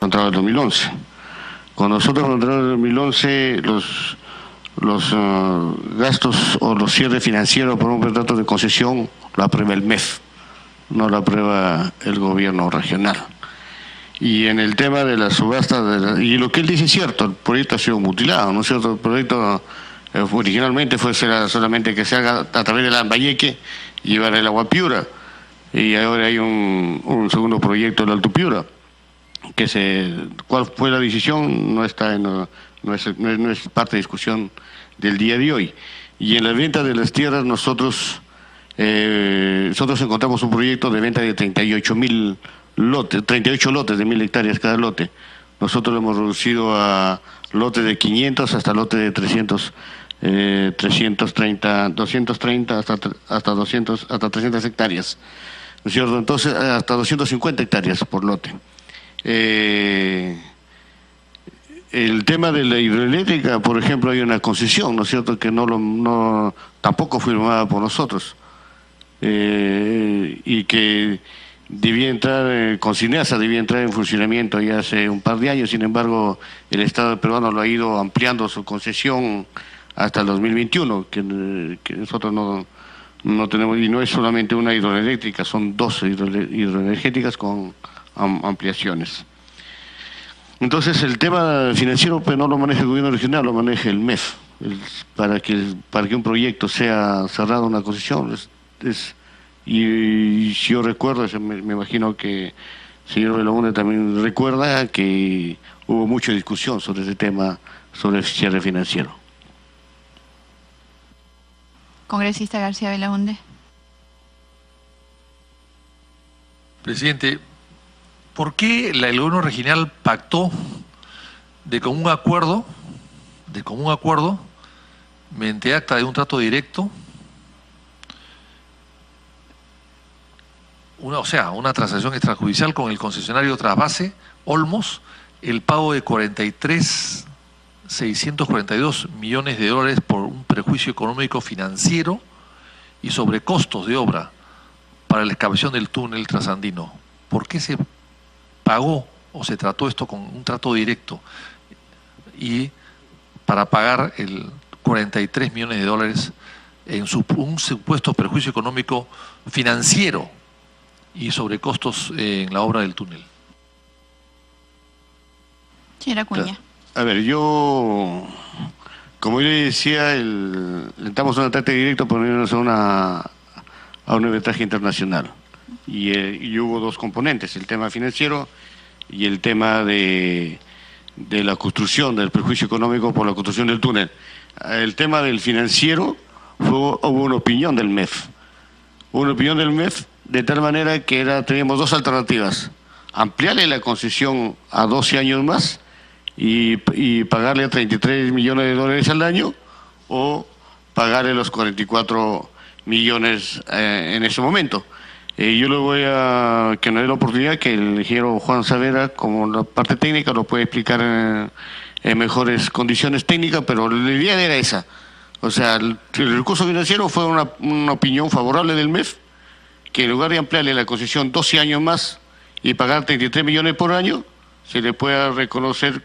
entrado el 2011. Cuando nosotros entramos en el 2011, los gastos o los cierres financieros por un contrato de concesión lo aprueba el MEF, no lo aprueba el gobierno regional. Y en el tema de la subasta, y lo que él dice es cierto, el proyecto ha sido mutilado, ¿no es cierto? El proyecto originalmente será solamente que se haga a través de Lambayeque y llevar el agua Piura, y ahora hay un segundo proyecto del Alto Piura, cuál fue la decisión no está no es parte de discusión del día de hoy. Y en la venta de las tierras nosotros encontramos un proyecto de venta de 38 lotes de 1000 hectáreas cada lote. Nosotros lo hemos reducido a lotes de 500 hasta lotes de 330, 230 hasta 300 hectáreas, ¿no es cierto? Entonces hasta 250 hectáreas por lote. El tema de la hidroeléctrica, por ejemplo, hay una concesión, ¿no es cierto?, que tampoco firmada por nosotros, y que debía entrar, con Cineasa debía entrar en funcionamiento ya hace un par de años. Sin embargo, el Estado peruano lo ha ido ampliando su concesión hasta el 2021, que nosotros no tenemos, y no es solamente una hidroeléctrica, son 2 hidroenergéticas con ampliaciones. Entonces el tema financiero pues no lo maneja el gobierno regional, lo maneja el MEF. Para que un proyecto sea cerrado una concesión y si yo recuerdo, me imagino que el señor Belaúnde también recuerda que hubo mucha discusión sobre ese tema, sobre el cierre financiero. Congresista García Belaúnde. Presidente, ¿por qué el gobierno regional pactó de común acuerdo, mediante acta de un trato directo, una transacción extrajudicial con el concesionario Trasvase, Olmos, el pago de 642 millones de dólares por un perjuicio económico financiero y sobrecostos de obra para la excavación del túnel trasandino? ¿Por qué se pagó o se trató esto con un trato directo y para pagar el 43 millones de dólares en un supuesto perjuicio económico financiero y sobrecostos en la obra del túnel? Señora Acuña. A ver, como yo le decía, estamos en un trato directo por unirnos a un arbitraje internacional. Y hubo 2 componentes, el tema financiero y el tema de la construcción, del perjuicio económico por la construcción del túnel. El tema del financiero, hubo una opinión del MEF. De tal manera que teníamos 2 alternativas: ampliarle la concesión a 12 años más y pagarle 33 millones de dólares al año, o pagarle los 44 millones en ese momento. Yo le voy a que nos dé la oportunidad que el ingeniero Juan Saavedra, como la parte técnica, lo puede explicar en mejores condiciones técnicas, pero la idea era esa. O sea, el recurso financiero fue una opinión favorable del MEF, que en lugar de ampliarle la concesión 12 años más y pagar 33 millones por año, se le pueda reconocer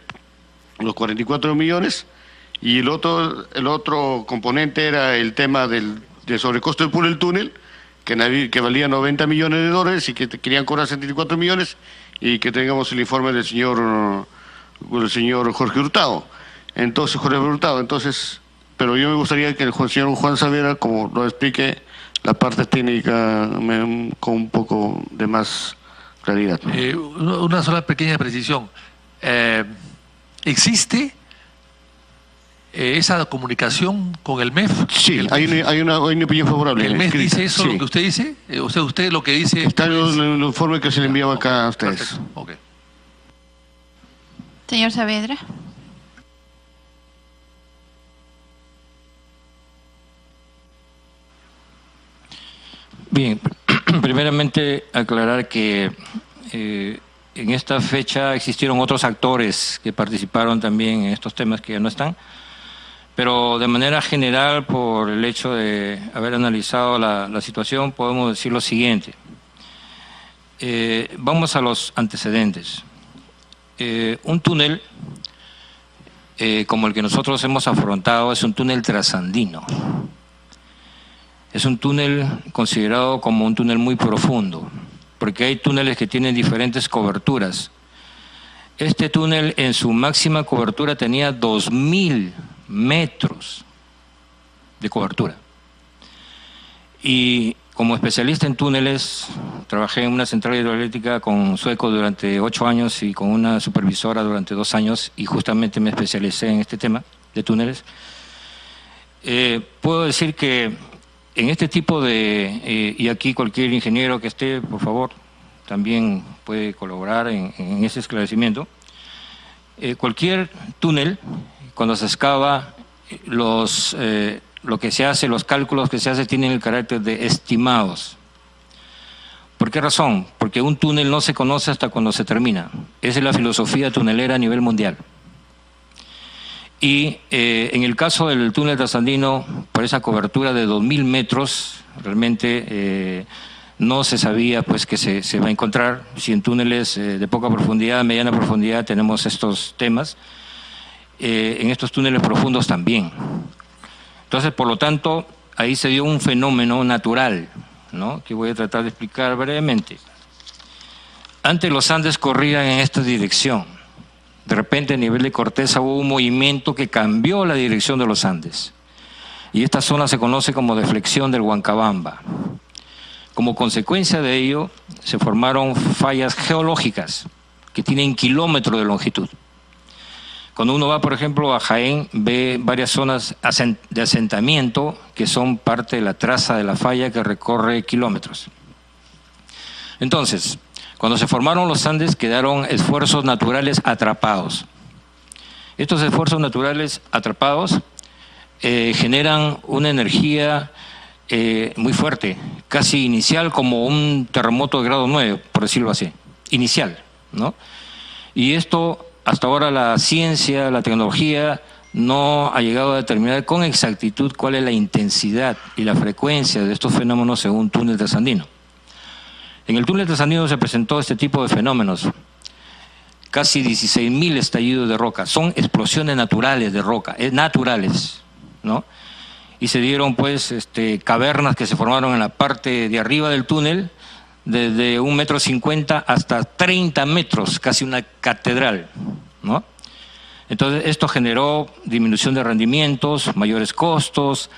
los 44 millones, y el otro componente era el tema del sobrecosto del túnel, que valía 90 millones de dólares y que querían cobrar 74 millones, y que tengamos el informe del señor Jorge Hurtado. Entonces, pero yo me gustaría que el señor Juan Saavedra, como lo explique la parte técnica con un poco de más claridad. Una sola pequeña precisión. ¿Existe esa comunicación con el MEF? Sí, hay una opinión favorable. ¿El MEF dice eso, sí, lo que usted dice? O sea, usted lo que dice... Está en el informe que se le enviaba acá a ustedes. Perfecto. Okay. Señor Saavedra. Bien, primeramente aclarar que en esta fecha existieron otros actores que participaron también en estos temas que ya no están, pero de manera general, por el hecho de haber analizado la situación, podemos decir lo siguiente. Vamos a los antecedentes. Un túnel como el que nosotros hemos afrontado es un túnel trasandino. Es un túnel considerado como un túnel muy profundo, porque hay túneles que tienen diferentes coberturas. Este túnel en su máxima cobertura tenía 2.000 metros de cobertura. Y como especialista en túneles, trabajé en una central hidroeléctrica con Sueco durante 8 años y con una supervisora durante 2 años, y justamente me especialicé en este tema de túneles. Puedo decir que en este tipo de, y aquí cualquier ingeniero que esté, por favor, también puede colaborar en ese esclarecimiento. Cualquier túnel, cuando se excava, lo que se hace, los cálculos que se hacen tienen el carácter de estimados. ¿Por qué razón? Porque un túnel no se conoce hasta cuando se termina. Esa es la filosofía tunelera a nivel mundial. Y en el caso del túnel trasandino, por esa cobertura de 2.000 metros, realmente no se sabía pues que se va a encontrar. Si en túneles de poca profundidad, mediana profundidad, tenemos estos temas, en estos túneles profundos también. Entonces, por lo tanto, ahí se dio un fenómeno natural, ¿no?, que voy a tratar de explicar brevemente. Antes los Andes corrían en esta dirección. De repente, a nivel de corteza, hubo un movimiento que cambió la dirección de los Andes. Y esta zona se conoce como deflexión del Huancabamba. Como consecuencia de ello, se formaron fallas geológicas que tienen kilómetros de longitud. Cuando uno va, por ejemplo, a Jaén, ve varias zonas de asentamiento que son parte de la traza de la falla que recorre kilómetros. Entonces, cuando se formaron los Andes, quedaron esfuerzos naturales atrapados. Estos esfuerzos naturales atrapados generan una energía muy fuerte, casi inicial, como un terremoto de grado 9, por decirlo así, inicial, ¿no? Y esto, hasta ahora la ciencia, la tecnología, no ha llegado a determinar con exactitud cuál es la intensidad y la frecuencia de estos fenómenos según un túnel trasandino. En el túnel trasandino se presentó este tipo de fenómenos, casi 16.000 estallidos de roca, son explosiones naturales de roca, naturales, ¿no? Y se dieron pues cavernas que se formaron en la parte de arriba del túnel, desde 1,50 m hasta 30 metros, casi una catedral, ¿no? Entonces esto generó disminución de rendimientos, mayores costos,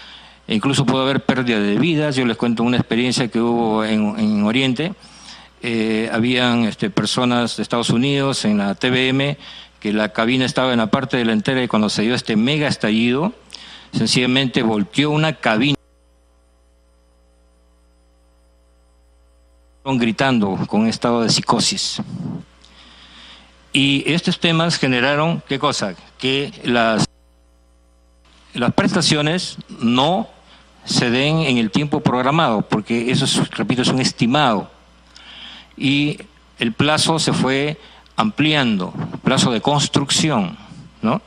e incluso pudo haber pérdida de vidas. Yo les cuento una experiencia que hubo en Oriente. Habían personas de Estados Unidos en la TBM, que la cabina estaba en la parte delantera, y cuando se dio este mega estallido, sencillamente volteó una cabina, gritando con un estado de psicosis. Y estos temas generaron, ¿qué cosa? Que las prestaciones no se den en el tiempo programado, porque eso, repito, es un estimado. Y el plazo se fue ampliando, plazo de construcción, ¿no?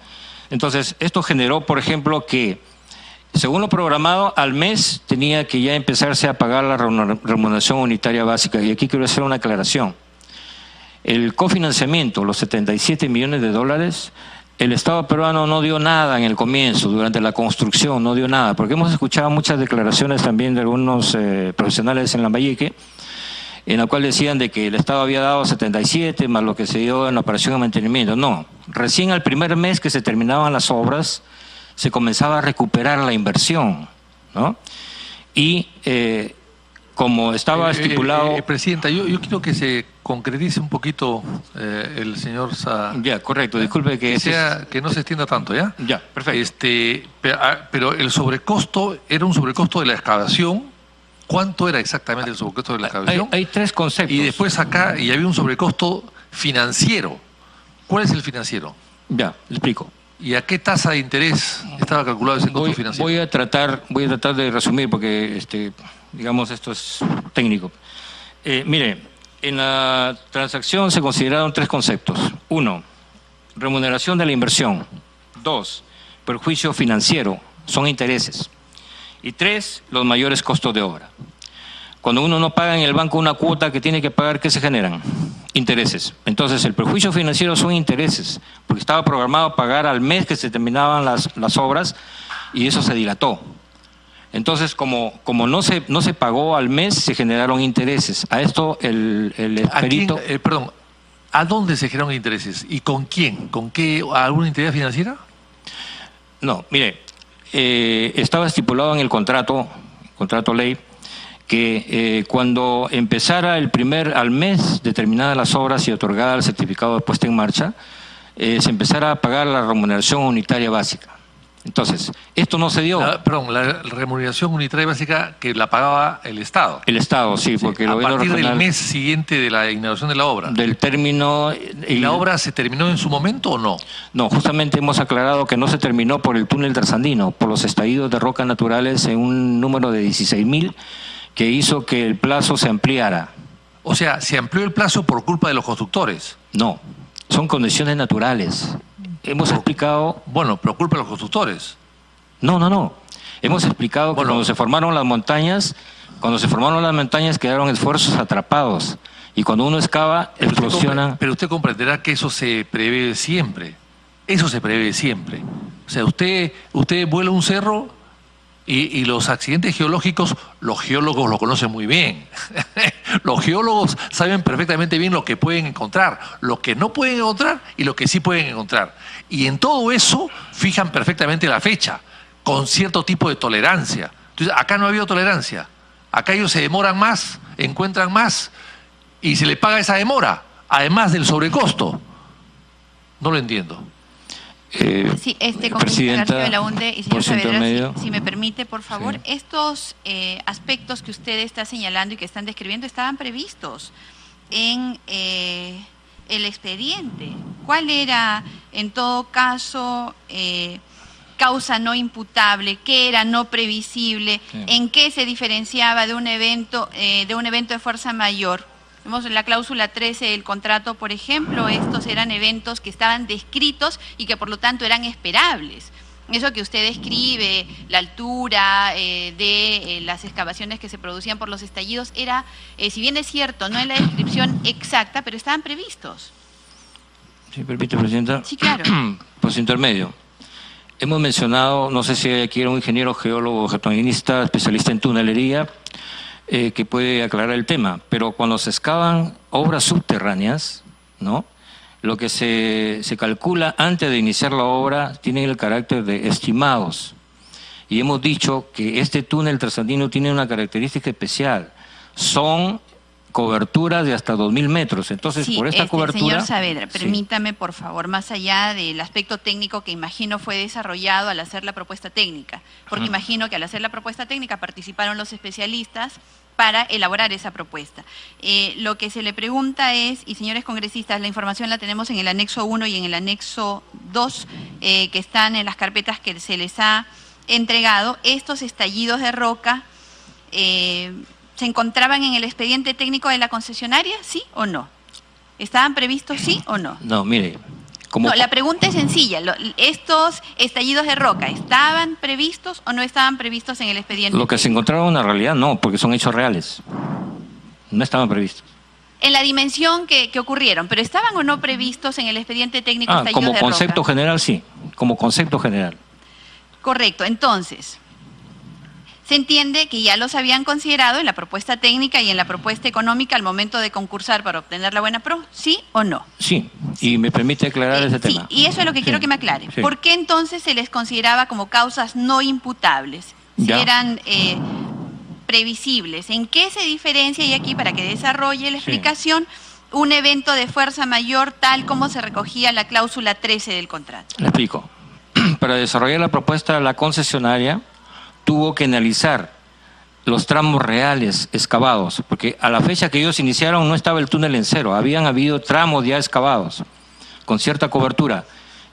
Entonces, esto generó, por ejemplo, que según lo programado, al mes tenía que ya empezarse a pagar la remuneración unitaria básica. Y aquí quiero hacer una aclaración. El cofinanciamiento, los 77 millones de dólares, el Estado peruano no dio nada en el comienzo, durante la construcción no dio nada, porque hemos escuchado muchas declaraciones también de algunos profesionales en Lambayeque, en la cual decían de que el Estado había dado 77 más lo que se dio en la operación de mantenimiento. No, recién al primer mes que se terminaban las obras, se comenzaba a recuperar la inversión, ¿no? Y como estaba estipulado... Presidenta, yo quiero que se concretice un poquito el señor Sa... Ya, correcto, disculpe que... Que no se extienda tanto, ¿ya? Ya, perfecto. Pero el sobrecosto era un sobrecosto de la excavación. ¿Cuánto era exactamente el sobrecosto de la excavación? Hay 3 conceptos. Y después acá, y había un sobrecosto financiero. ¿Cuál es el financiero? Ya, le explico. ¿Y a qué tasa de interés estaba calculado ese costo financiero? Voy a tratar de resumir, porque digamos esto es técnico. Mire, en la transacción se consideraron 3 conceptos. 1, remuneración de la inversión. 2, perjuicio financiero, son intereses. Y 3, los mayores costos de obra. Cuando uno no paga en el banco una cuota que tiene que pagar, ¿qué se generan? Intereses. Entonces, el perjuicio financiero son intereses, porque estaba programado pagar al mes que se terminaban las obras y eso se dilató. Entonces, como no se pagó al mes, se generaron intereses. A esto el perito... Perdón, ¿a dónde se generaron intereses? ¿Y con quién? ¿Con qué? ¿Alguna entidad financiera? No, mire, estaba estipulado en el contrato ley, que cuando empezara al mes de terminadas las obras y otorgada el certificado de puesta en marcha, se empezara a pagar la remuneración unitaria básica. Entonces, esto no se dio. La remuneración unitaria básica que la pagaba el Estado. El Estado, sí, porque a partir del mes siguiente de la inauguración de la obra. Del término... ¿Y la obra se terminó en su momento o no? No, justamente hemos aclarado que no se terminó por el túnel trasandino, por los estallidos de rocas naturales en un número de 16.000 que hizo que el plazo se ampliara. O sea, ¿se amplió el plazo por culpa de los constructores? No, son condiciones naturales. Hemos explicado... Bueno, pero culpa de los constructores. No. Hemos explicado que cuando se formaron las montañas, quedaron esfuerzos atrapados. Y cuando uno excava, explosionan... Pero usted comprenderá que eso se prevé siempre. Eso se prevé siempre. O sea, usted vuela un cerro y los accidentes geológicos, los geólogos lo conocen muy bien. Los geólogos saben perfectamente bien lo que pueden encontrar, lo que no pueden encontrar y lo que sí pueden encontrar. Y en todo eso fijan perfectamente la fecha, con cierto tipo de tolerancia. Entonces, acá no ha habido tolerancia. Acá ellos se demoran más, encuentran más y se les paga esa demora, además del sobrecosto. No lo entiendo. Sí, congresista García Belaunde y señor Saavedra, si me permite, por favor, estos aspectos que usted está señalando y que están describiendo estaban previstos en el expediente. ¿Cuál era, en todo caso, causa no imputable? ¿Qué era no previsible? Sí. ¿En qué se diferenciaba de un evento de fuerza mayor? Vemos en la cláusula 13 del contrato, por ejemplo, estos eran eventos que estaban descritos y que por lo tanto eran esperables. Eso que usted describe, la altura de las excavaciones que se producían por los estallidos, era, si bien es cierto, no en la descripción exacta, pero estaban previstos. ¿Sí, permite, Presidenta? Sí, claro. Por su intermedio. Hemos mencionado, no sé si aquí era un ingeniero geólogo, geotonista, especialista en tunelería, que puede aclarar el tema, pero cuando se excavan obras subterráneas, ¿no? Lo que se calcula antes de iniciar la obra tiene el carácter de estimados. Y hemos dicho que este túnel trasandino tiene una característica especial. Son coberturas de hasta 2.000 metros. Entonces, sí, por esta cobertura... Señor Saavedra, permítame, por favor, más allá del aspecto técnico que imagino fue desarrollado al hacer la propuesta técnica, porque imagino que al hacer la propuesta técnica participaron los especialistas para elaborar esa propuesta. Lo que se le pregunta es, y señores congresistas, la información la tenemos en el anexo 1 y en el anexo 2, que están en las carpetas que se les ha entregado. Estos estallidos de roca ¿se encontraban en el expediente técnico de la concesionaria, sí o no? ¿Estaban previstos, sí o no? No, mire... No, la pregunta es sencilla. ¿Estos estallidos de roca estaban previstos o no estaban previstos en el expediente? Lo que se encontraba en la realidad no, porque son hechos reales. No estaban previstos. En la dimensión que ocurrieron, pero ¿estaban o no previstos en el expediente técnico estallidos de roca? Como concepto general, sí. Como concepto general. Correcto. Entonces, se entiende que ya los habían considerado en la propuesta técnica y en la propuesta económica al momento de concursar para obtener la buena pro, ¿sí o no? Sí, y me permite aclarar ese tema. Sí, y eso es lo que quiero que me aclare. Sí. ¿Por qué entonces se les consideraba como causas no imputables? Si eran previsibles. ¿En qué se diferencia, y aquí para que desarrolle la explicación, un evento de fuerza mayor tal como se recogía en la cláusula 13 del contrato? Le explico. Para desarrollar la propuesta, la concesionaria tuvo que analizar los tramos reales excavados, porque a la fecha que ellos iniciaron no estaba el túnel en cero, habían habido tramos ya excavados con cierta cobertura,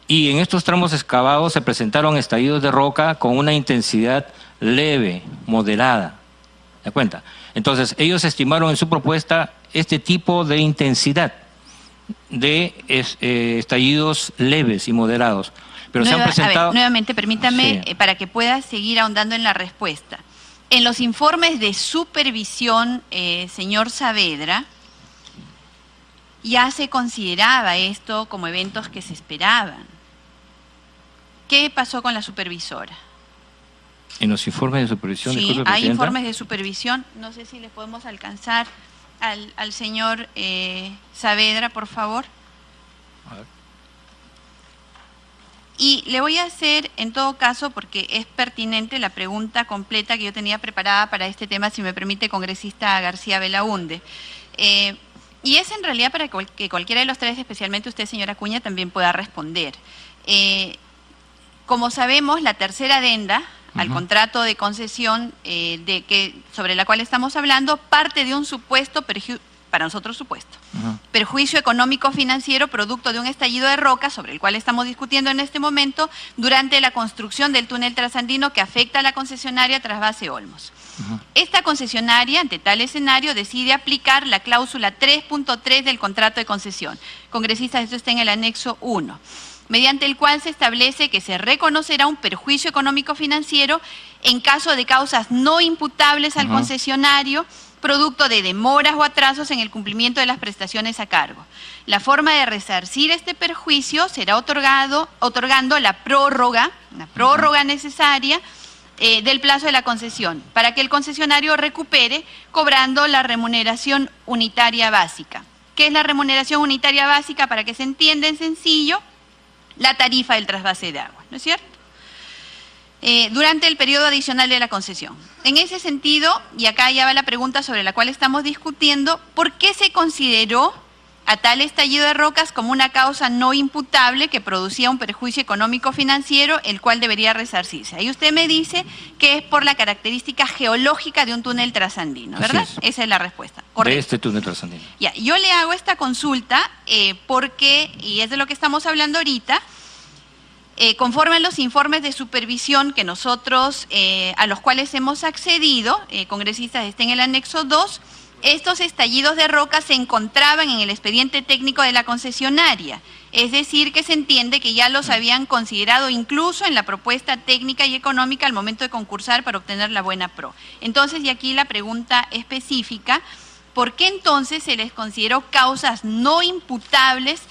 y en estos tramos excavados se presentaron estallidos de roca con una intensidad leve, moderada. ¿Se da cuenta? Entonces ellos estimaron en su propuesta este tipo de intensidad de estallidos leves y moderados. Pero se han presentado... A ver, nuevamente, permítame, para que pueda seguir ahondando en la respuesta. En los informes de supervisión, señor Saavedra, ya se consideraba esto como eventos que se esperaban. ¿Qué pasó con la supervisora? En los informes de supervisión, sí, hay informes de supervisión. No sé si les podemos alcanzar al señor Saavedra, por favor. A ver. Y le voy a hacer, en todo caso, porque es pertinente la pregunta completa que yo tenía preparada para este tema, si me permite, congresista García Belaúnde. Y es en realidad para que cualquiera de los tres, especialmente usted, señora Acuña, también pueda responder. Como sabemos, la tercera adenda al contrato de concesión sobre la cual estamos hablando parte de un supuesto, para nosotros supuesto, perjuicio económico financiero producto de un estallido de roca sobre el cual estamos discutiendo en este momento durante la construcción del túnel trasandino que afecta a la concesionaria Trasvase Olmos. Esta concesionaria, ante tal escenario, decide aplicar la cláusula 3.3 del contrato de concesión. Congresistas, esto está en el anexo 1. Mediante el cual se establece que se reconocerá un perjuicio económico financiero en caso de causas no imputables al concesionario, producto de demoras o atrasos en el cumplimiento de las prestaciones a cargo. La forma de resarcir este perjuicio será otorgando la prórroga necesaria del plazo de la concesión, para que el concesionario recupere cobrando la remuneración unitaria básica. ¿Qué es la remuneración unitaria básica? Para que se entienda en sencillo, la tarifa del trasvase de agua, ¿no es cierto? Durante el periodo adicional de la concesión. En ese sentido, y acá ya va la pregunta sobre la cual estamos discutiendo, ¿por qué se consideró a tal estallido de rocas como una causa no imputable que producía un perjuicio económico financiero, el cual debería resarcirse? Ahí usted me dice que es por la característica geológica de un túnel trasandino, ¿verdad? Esa es la respuesta. Correcto. De este túnel trasandino. Ya, yo le hago esta consulta porque, y es de lo que estamos hablando ahorita, conforme a los informes de supervisión que nosotros, a los cuales hemos accedido, congresistas, está en el anexo 2, estos estallidos de roca se encontraban en el expediente técnico de la concesionaria, es decir, que se entiende que ya los habían considerado incluso en la propuesta técnica y económica al momento de concursar para obtener la buena pro. Entonces, y aquí la pregunta específica, ¿por qué entonces se les consideró causas no imputables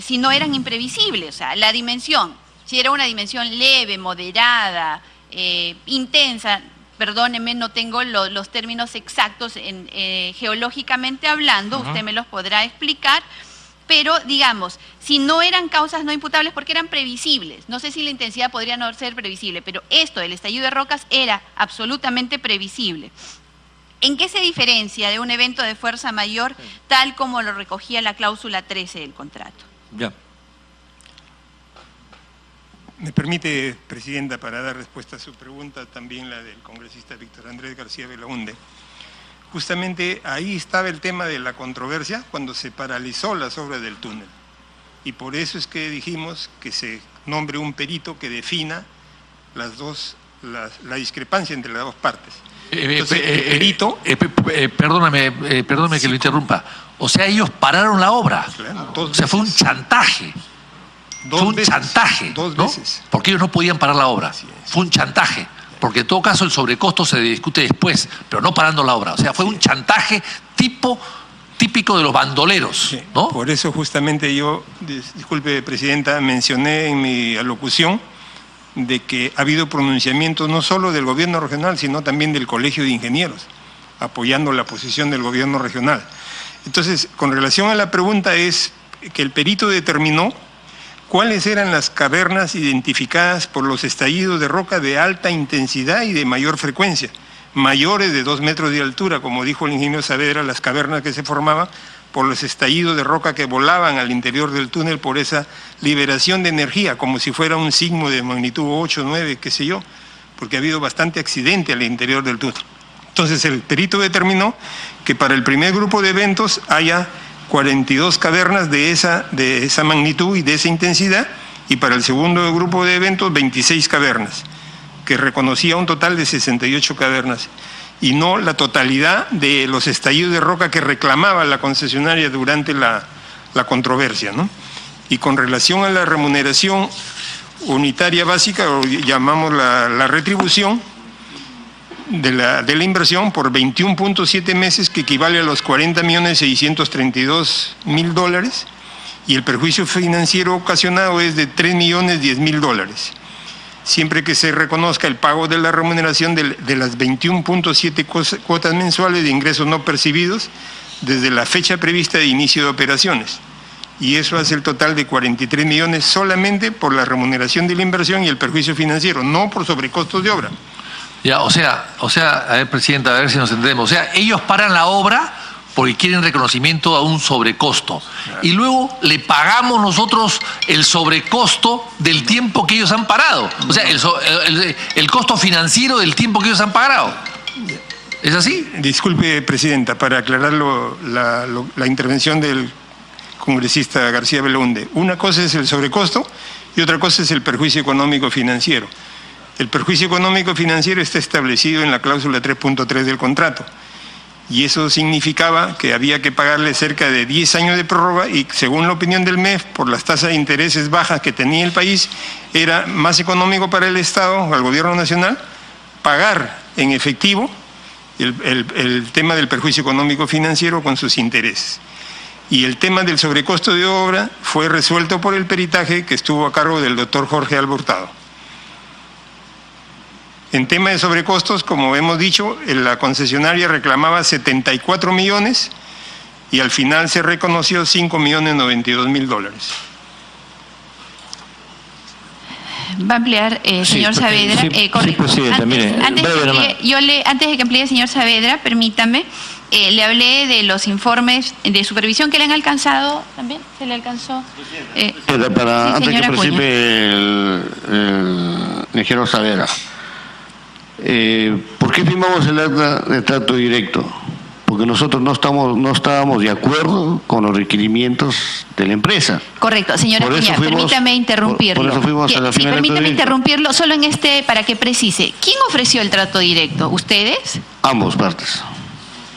si no eran imprevisibles? O sea, la dimensión, si era una dimensión leve, moderada, intensa, perdóneme, no tengo los términos exactos geológicamente hablando, usted me los podrá explicar, pero digamos, si no eran causas no imputables porque eran previsibles, no sé si la intensidad podría no ser previsible, pero esto del estallido de rocas era absolutamente previsible. ¿En qué se diferencia de un evento de fuerza mayor tal como lo recogía la cláusula 13 del contrato? Ya. Me permite, Presidenta, para dar respuesta a su pregunta, también la del congresista Víctor Andrés García Belaúnde. Justamente ahí estaba el tema de la controversia cuando se paralizó las obras del túnel. Y por eso es que dijimos que se nombre un perito que defina la discrepancia entre las dos partes. Entonces, el perito... perdóname que lo interrumpa. O sea, ellos pararon la obra. Claro, o sea, fue un chantaje. Fue un chantaje, dos ¿no? veces. Porque ellos no podían parar la obra. Fue un chantaje. Porque en todo caso el sobrecosto se discute después, pero no parando la obra. O sea, fue un chantaje típico de los bandoleros, ¿no? Por eso justamente yo, disculpe, Presidenta, mencioné en mi alocución de que ha habido pronunciamientos no solo del gobierno regional, sino también del Colegio de Ingenieros, apoyando la posición del gobierno regional. Entonces, con relación a la pregunta es que el perito determinó cuáles eran las cavernas identificadas por los estallidos de roca de alta intensidad y de mayor frecuencia, mayores de 2 metros de altura, como dijo el ingeniero Saavedra, las cavernas que se formaban por los estallidos de roca que volaban al interior del túnel por esa liberación de energía, como si fuera un sismo de magnitud 8, 9, qué sé yo, porque ha habido bastante accidente al interior del túnel. Entonces el perito determinó que para el primer grupo de eventos haya 42 cavernas de esa magnitud y de esa intensidad, y para el segundo grupo de eventos 26 cavernas, que reconocía un total de 68 cavernas, y no la totalidad de los estallidos de roca que reclamaba la concesionaria durante la controversia, ¿no? Y con relación a la remuneración unitaria básica, o llamamos la retribución, de la inversión por 21.7 meses, que equivale a los 40.632.000 dólares, y el perjuicio financiero ocasionado es de $3.010.000. Siempre que se reconozca el pago de la remuneración de las 21.7 cuotas mensuales de ingresos no percibidos desde la fecha prevista de inicio de operaciones. Y eso hace el total de 43 millones solamente por la remuneración de la inversión y el perjuicio financiero, no por sobrecostos de obra. Ya, o sea, a ver, Presidenta, a ver si nos entendemos. O sea, ellos paran la obra porque quieren reconocimiento a un sobrecosto. Claro. Y luego le pagamos nosotros el sobrecosto del tiempo que ellos han parado. O sea, el costo financiero del tiempo que ellos han parado. ¿Es así? Disculpe, Presidenta, para aclarar la intervención del congresista García Belaunde. Una cosa es el sobrecosto y otra cosa es el perjuicio económico financiero. El perjuicio económico financiero está establecido en la cláusula 3.3 del contrato. Y eso significaba que había que pagarle cerca de 10 años de prórroga y, según la opinión del MEF, por las tasas de intereses bajas que tenía el país, era más económico para el Estado, al Gobierno Nacional, pagar en efectivo el tema del perjuicio económico financiero con sus intereses. Y el tema del sobrecosto de obra fue resuelto por el peritaje que estuvo a cargo del doctor Jorge Alba Hurtado. En tema de sobrecostos, como hemos dicho, la concesionaria reclamaba 74 millones y al final se reconoció 5.092.000 dólares. Va a ampliar, señor Saavedra. Presidenta, antes de que amplíe, señor Saavedra, permítame, le hablé de los informes de supervisión que le han alcanzado, ¿también? ¿Se le alcanzó? Antes que participe el ingeniero Saavedra. ¿Por qué firmamos el acta de trato directo? Porque nosotros no estábamos de acuerdo con los requerimientos de la empresa. Correcto, señora Acuña, permítame interrumpirlo. Por eso fuimos a la final. Permítame interrumpirlo solo en para que precise. ¿Quién ofreció el trato directo? ¿Ustedes? Ambos partes.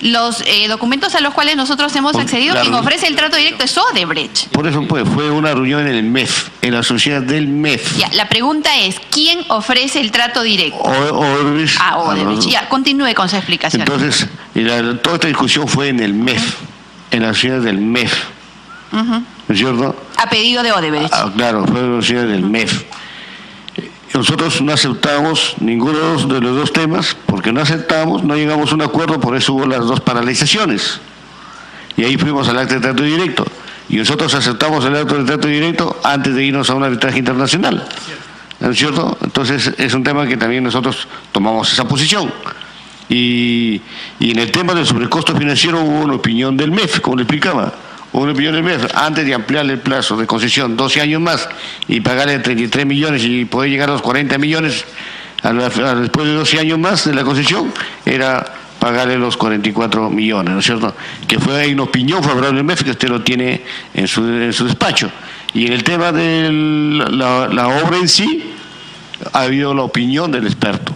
Los documentos a los cuales nosotros hemos accedido, quien ofrece el trato directo es Odebrecht. Por eso fue una reunión en el MEF, en la sociedad del MEF. Ya, la pregunta es, ¿quién ofrece el trato directo? Odebrecht. Odebrecht. Ya, continúe con su explicación. Entonces, toda esta discusión fue en el MEF, en la sociedad del MEF. ¿No es cierto? A pedido de Odebrecht. Claro, fue en la sociedad del MEF. Nosotros no aceptamos ninguno de los dos temas, porque no aceptamos, no llegamos a un acuerdo, por eso hubo las dos paralizaciones. Y ahí fuimos al acta de trato directo. Y nosotros aceptamos el acta de trato directo antes de irnos a un arbitraje internacional. ¿No es cierto? Entonces es un tema que también nosotros tomamos esa posición. Y en el tema del sobrecosto financiero hubo una opinión del MEF, como le explicaba. Una opinión del MEF, antes de ampliarle el plazo de concesión 12 años más y pagarle 33 millones y poder llegar a los 40 millones después de 12 años más de la concesión, era pagarle los 44 millones, ¿no es cierto? Que fue una opinión favorable del MEF que usted lo tiene en su despacho. Y en el tema de la obra en sí, ha habido la opinión del experto,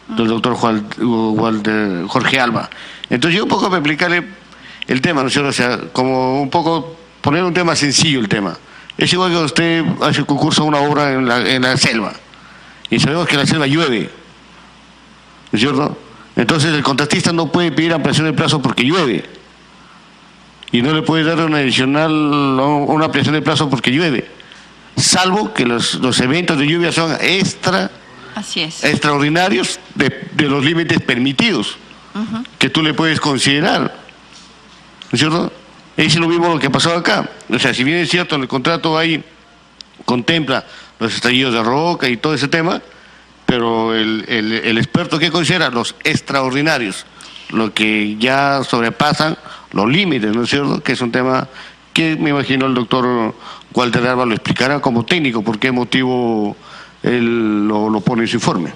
del doctor Jorge Alba. Entonces yo un poco para explicarle el tema, ¿no es cierto? O sea, como un poco poner un tema sencillo el tema. Es igual que usted hace concurso a una obra en la selva y sabemos que en la selva llueve, ¿no es cierto? Entonces el contratista no puede pedir ampliación de plazo porque llueve y no le puede dar una una ampliación de plazo porque llueve, salvo que los eventos de lluvia son extraordinarios de los límites permitidos que tú le puedes considerar. ¿No es cierto? Es lo mismo lo que ha pasado acá. O sea, si bien es cierto, el contrato ahí contempla los estallidos de roca y todo ese tema, pero el experto que considera los extraordinarios, lo que ya sobrepasan los límites, ¿no es cierto? Que es un tema que me imagino el doctor Walter Alba lo explicará como técnico, por qué motivo él lo pone en su informe.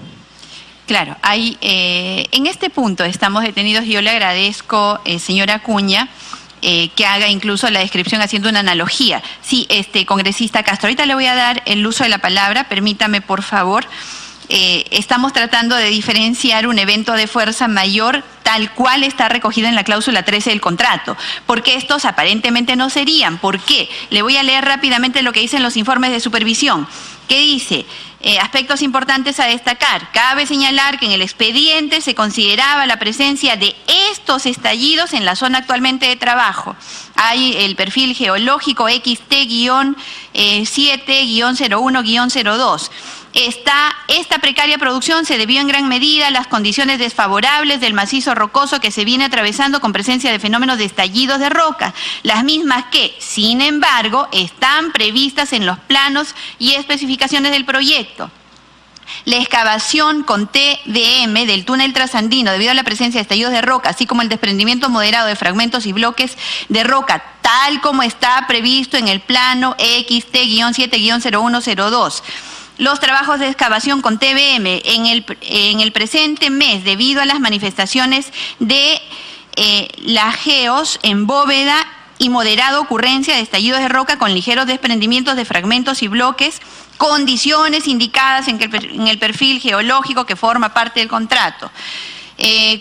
Claro, en este punto estamos detenidos y yo le agradezco, señora Acuña, que haga incluso la descripción haciendo una analogía. Sí, congresista Castro, ahorita le voy a dar el uso de la palabra, permítame por favor. Estamos tratando de diferenciar un evento de fuerza mayor tal cual está recogido en la cláusula 13 del contrato, porque estos aparentemente no serían. ¿Por qué? Le voy a leer rápidamente lo que dicen los informes de supervisión. que dice, aspectos importantes a destacar. Cabe señalar que en el expediente se consideraba la presencia de estos estallidos en la zona actualmente de trabajo. Hay el perfil geológico XT-7-01-02. Esta precaria producción se debió en gran medida a las condiciones desfavorables del macizo rocoso que se viene atravesando con presencia de fenómenos de estallidos de roca, las mismas que, sin embargo, están previstas en los planos y especificaciones del proyecto. La excavación con TBM del túnel trasandino debido a la presencia de estallidos de roca, así como el desprendimiento moderado de fragmentos y bloques de roca, tal como está previsto en el plano XT-7-01-02. Los trabajos de excavación con TBM en el presente mes, debido a las manifestaciones de lajeos en bóveda y moderada ocurrencia de estallidos de roca con ligeros desprendimientos de fragmentos y bloques, condiciones indicadas en el perfil geológico que forma parte del contrato.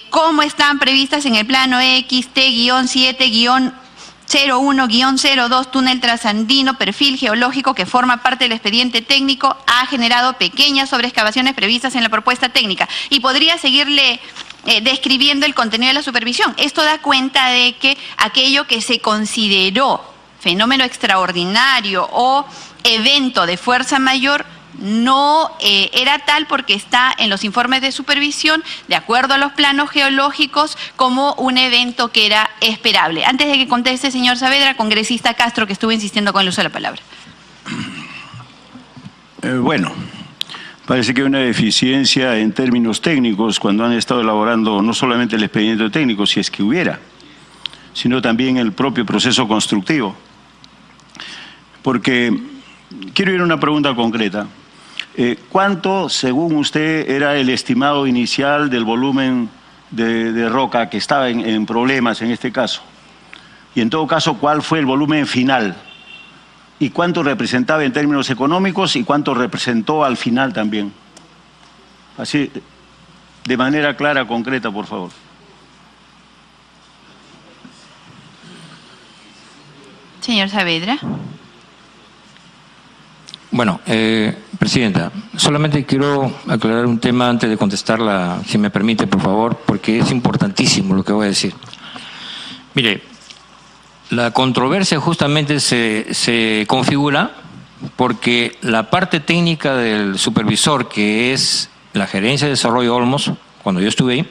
Como están previstas en el plano XT-7-01-02 túnel trasandino, perfil geológico que forma parte del expediente técnico, ha generado pequeñas sobreexcavaciones previstas en la propuesta técnica. Y podría seguirle describiendo el contenido de la supervisión. Esto da cuenta de que aquello que se consideró fenómeno extraordinario o evento de fuerza mayor no era tal, porque está en los informes de supervisión, de acuerdo a los planos geológicos, como un evento que era esperable. Antes de que conteste, señor Saavedra, congresista Castro, que estuvo insistiendo con el uso de la palabra. Bueno, parece que hay una deficiencia en términos técnicos cuando han estado elaborando no solamente el expediente técnico, si es que hubiera, sino también el propio proceso constructivo. Porque quiero ir a una pregunta concreta. ¿Cuánto, según usted, era el estimado inicial del volumen de roca que estaba en problemas en este caso? Y en todo caso, ¿cuál fue el volumen final? ¿Y cuánto representaba en términos económicos y cuánto representó al final también? Así, de manera clara, concreta, por favor. Señor Saavedra. Bueno, Presidenta, solamente quiero aclarar un tema antes de contestarla, si me permite, por favor, porque es importantísimo lo que voy a decir. Mire, la controversia justamente se configura porque la parte técnica del supervisor, que es la Gerencia de Desarrollo Olmos, cuando yo estuve ahí,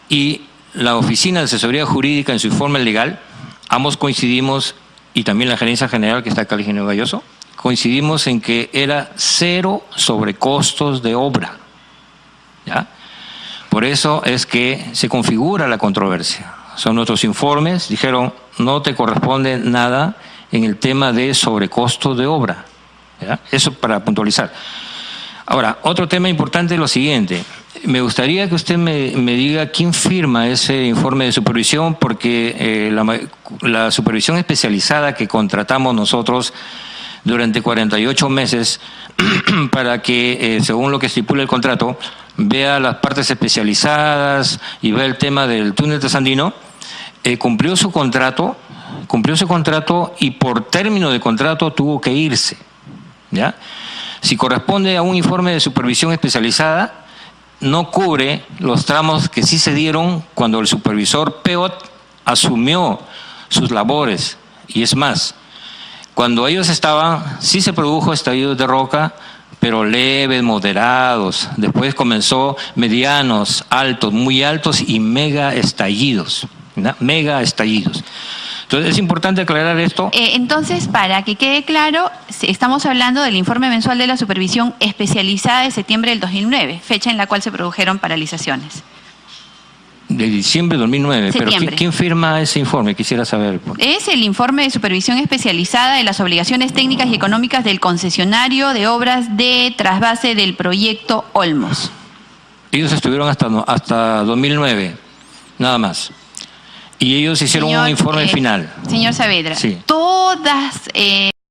y la Oficina de Asesoría Jurídica en su informe legal, ambos coincidimos, y también la Gerencia General, que está acá, el ingeniero Galloso, coincidimos en que era cero sobrecostos de obra, ¿ya? Por eso es que se configura la controversia. Son nuestros informes, dijeron, no te corresponde nada en el tema de sobrecostos de obra, ¿ya? Eso para puntualizar. Ahora, otro tema importante es lo siguiente. Me gustaría que usted me diga quién firma ese informe de supervisión, porque la supervisión especializada que contratamos nosotros durante 48 meses para que, según lo que estipula el contrato, vea las partes especializadas y vea el tema del túnel trasandino, cumplió su contrato y por término de contrato tuvo que irse, ¿ya? Si corresponde a un informe de supervisión especializada, no cubre los tramos que sí se dieron cuando el supervisor PEOT asumió sus labores. Y es más, cuando ellos estaban, sí se produjo estallidos de roca, pero leves, moderados. Después comenzó medianos, altos, muy altos y mega estallidos, ¿no? Mega estallidos. Entonces es importante aclarar esto. Entonces, para que quede claro, estamos hablando del informe mensual de la supervisión especializada de septiembre del 2009, fecha en la cual se produjeron paralizaciones. De diciembre de 2009. Septiembre. Pero ¿quién firma ese informe? Quisiera saber. Es el informe de supervisión especializada de las obligaciones técnicas y económicas del concesionario de obras de trasvase del proyecto Olmos. Ellos estuvieron hasta 2009, nada más. Y ellos hicieron un informe final. Señor Saavedra, sí. Todas...